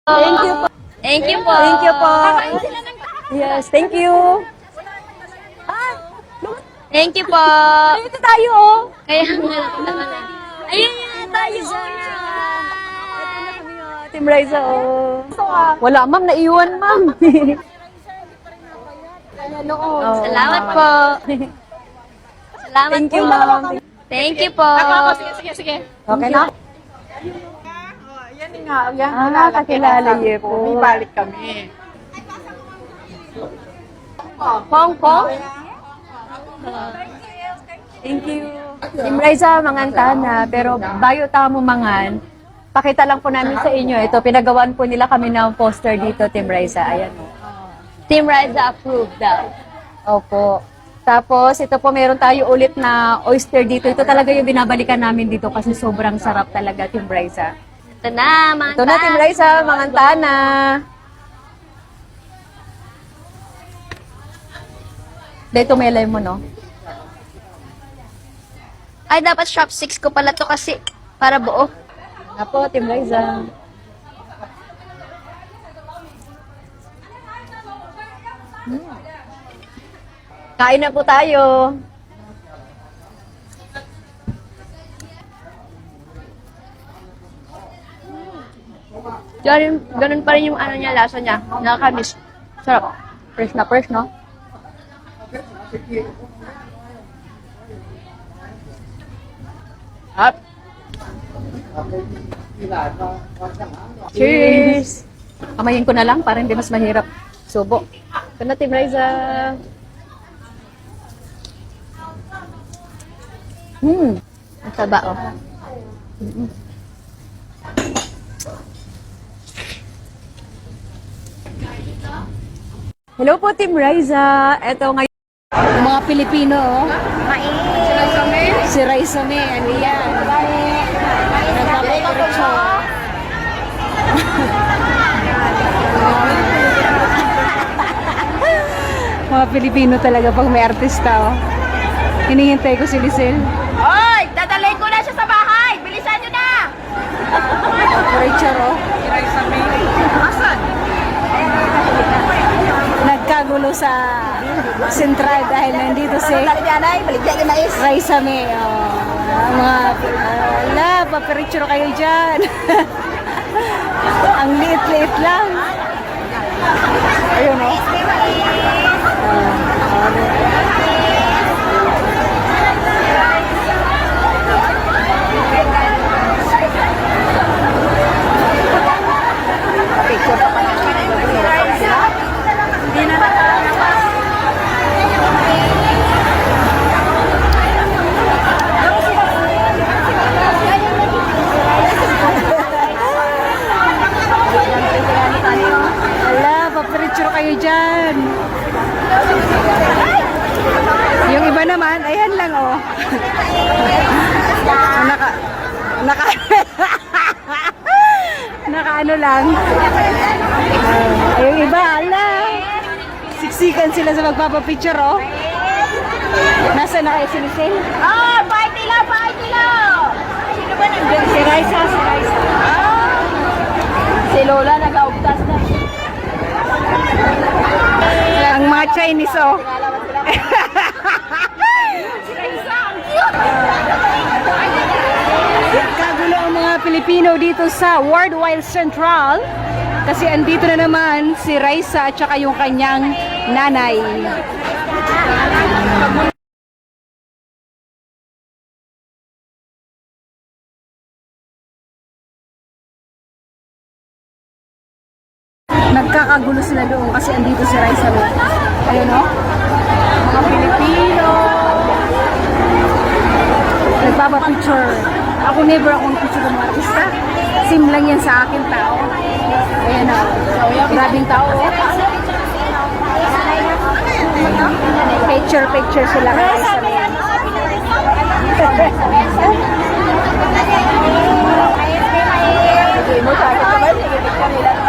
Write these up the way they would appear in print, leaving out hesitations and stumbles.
Thank you po. Thank you po. Thank you po. Yes, thank you. Thank you po. Dito tayo, oh. Kaya nga naman. Ayun nga tayo. Team Raisa, oh. Wala, ma'am. Naiwan, ma'am. Oh, Salamat po. Salamat Thank you, po. ma'am. Thank you po. Sige. Okay na? Yan nga, yan. Kakilala niyo po. May balik kami. Pong Pong. Thank you. Team Raisa, mangantana. Pero bayo tamo mangan, pakita lang po namin sa inyo. Ito, pinagawan po nila kami ng poster dito, Team Raisa. Ayan. Team Riza approved daw. Opo. Tapos, ito po, meron tayo ulit na oyster dito. Ito talaga yung binabalikan namin dito kasi sobrang sarap talaga, Team Raisa. Ito na, mga Ito na, Team Raisa, mangantana. Dito may lemon, no? Ay, dapat shop 6 ko pala to kasi para buo. Apo, Team Raisa. Kain na po tayo. Ganun pa rin yung ano niya, lasa niya. Nakakamis. Sarap. Fresh na fresh, no? At, Cheers! Kamayin ko na lang para hindi mas mahirap. Subo. Ito na, Team Raisa. Ang taba, oh. Hello po, Team Raisa. Ito ngayon. Mga Pilipino, oh. Si Raisa May, ano yan? Nagpapapacho. Mga Pilipino talaga pag may artista, oh. Hinihintay ko si Lisel. Hoy! Dadalhin ko na siya sa bahay! Bilisan nyo na! Richard, oh. asan? Nagkagulo sa sentral dahil nandito si Raisa May. Oh. Mga, papiritsuro kayo dyan. Ang liit-liit lang. Ayun, oh. Picture pa pa. Hindi na nakalabas. Wala, papiritsuro kayo dyan. Yung iba naman, ayan lang, oh. Naka naka ano lang. Yung iba, ala. Siksikan sila sa magpapapicture, oh. Nasa na kayo si Lisel? Oh! Party lang! Party lang! Sino ba nandun? Si Raisa, si Raisa. Si Lola nag-augtas na. Ang mga Chinese, oh. Kagulo ang mga Pilipino dito sa Worldwide Central kasi andito na naman si Raisa at saka yung kanyang nanay. Nagkakagulo sila doon kasi andito si Raisa. Ayun, no? Mga Pilipino. Nagpapapicture. Ako never akong picture ng mga artista. Sim lang yan sa akin tao. Ayan, o. Grabing tao, oh. Picture sila kay Raisa.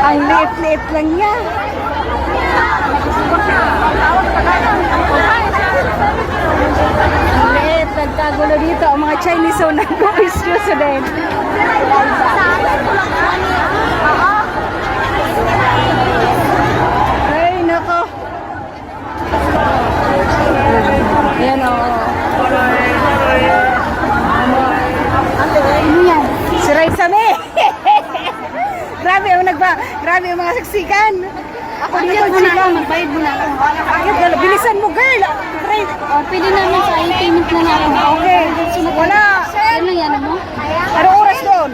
Ang liit-liit lang niya. Ang liit, nagkagulo dito. Ang mga Chinese so nag-uisyoso din. Grabe, grabe yung mga siksikan. Ako dito muna ako, magbayad muna ako. Bilisan mo, girl. Pwede namin sa payment na namin. Okay. Wala. Yan lang yan mo? Anong oras doon?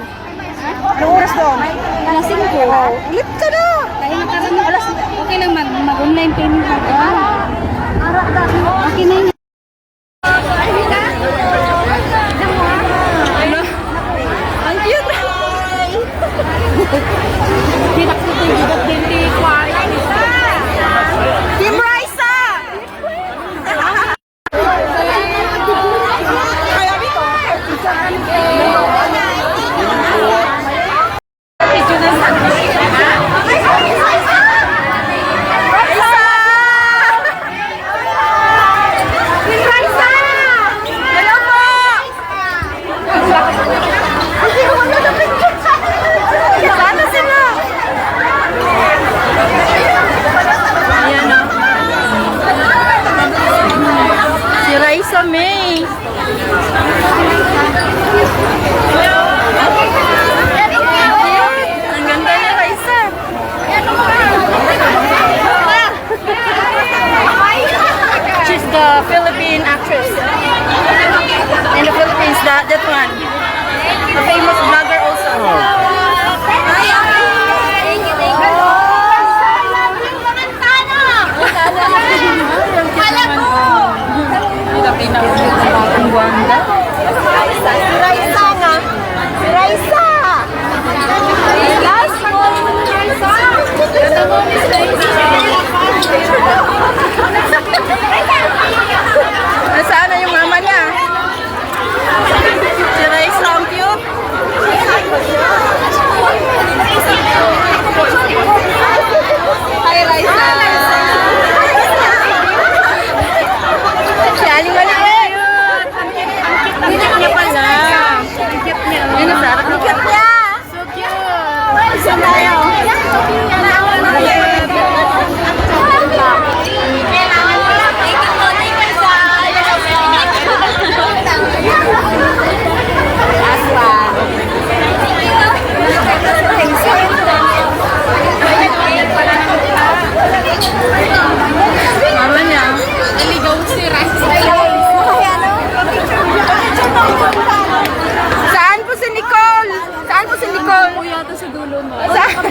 Anong oras doon? Alas 5. Ulit ka na. Dahil nakaroon ng alas, okay lang mag-online payment na. Okay na yun. Ang cute. Team Raisa! Kaya dito. Si Raisa May. Ang ganda ni Raisa. She's the Philippine actress. In the Philippines, that one. A famous vlogger also. Ang ganda. Si Raisa nga. Si Raisa. Last one. Nasaan na yung mama niya? Si Raisa ang cute. Hi Raisa. Si Aling Maliit. Ang cute niya pala. Ang cute niya. Ang cute niya. So cute. So tayo. Mama niya. Naligaw si Raisa. Saan po si Nicole? Saan po si Nicole? Kuya, ito sa dulo mo. Saan?